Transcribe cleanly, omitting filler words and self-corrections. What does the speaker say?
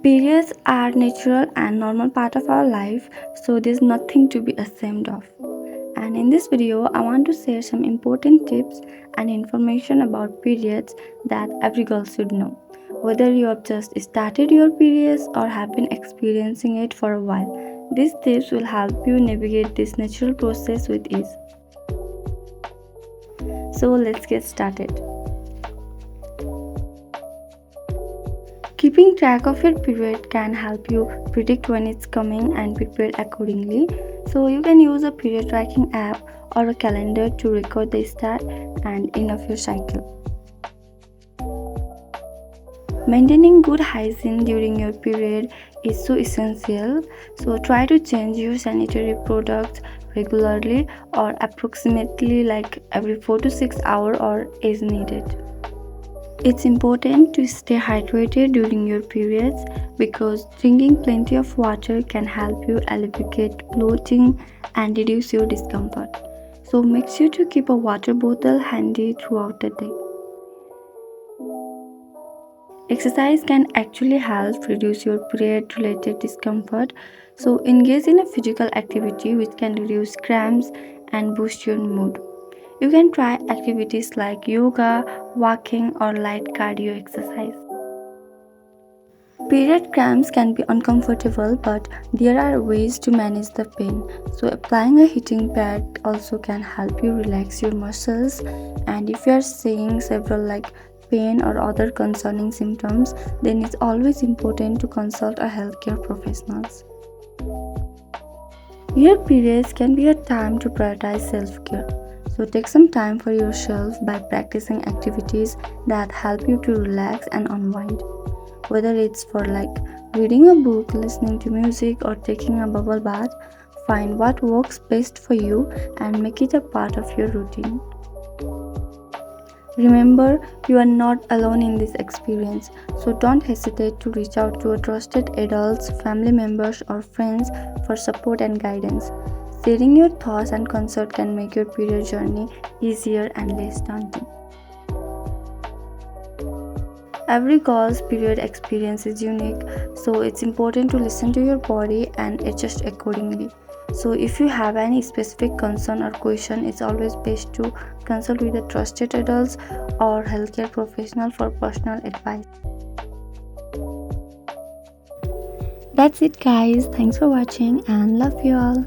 Periods are natural and normal part of our life, so there's nothing to be ashamed of. And in this video, I want to share some important tips and information about periods that every girl should know. Whether you have just started your periods or have been experiencing it for a while, these tips will help you navigate this natural process with ease. So let's get started. Keeping track of your period can help you predict when it's coming and prepare accordingly. So you can use a period tracking app or a calendar to record the start and end of your cycle. Maintaining good hygiene during your period is so essential. So try to change your sanitary products regularly or approximately like every 4 to 6 hours or as needed. It's important to stay hydrated during your periods because drinking plenty of water can help you alleviate bloating and reduce your discomfort. So make sure to keep a water bottle handy throughout the day. Exercise can actually help reduce your period-related discomfort. So engage in a physical activity which can reduce cramps and boost your mood. You can try activities like yoga, walking, or light cardio exercise. Period cramps can be uncomfortable, but there are ways to manage the pain. So applying a heating pad also can help you relax your muscles. And if you are seeing several like pain or other concerning symptoms, then it's always important to consult a healthcare professionals. Your periods can be a time to prioritize self-care. So take some time for yourself by practicing activities that help you to relax and unwind. Whether it's for like reading a book, listening to music, or taking a bubble bath, find what works best for you and make it a part of your routine. Remember, you are not alone in this experience, so don't hesitate to reach out to a trusted adults, family members, or friends for support and guidance. Sharing your thoughts and concerns can make your period journey easier and less daunting. Every girl's period experience is unique, so it's important to listen to your body and adjust accordingly. So if you have any specific concern or question, it's always best to consult with a trusted adults or healthcare professional for personal advice. That's it guys, thanks for watching and love you all.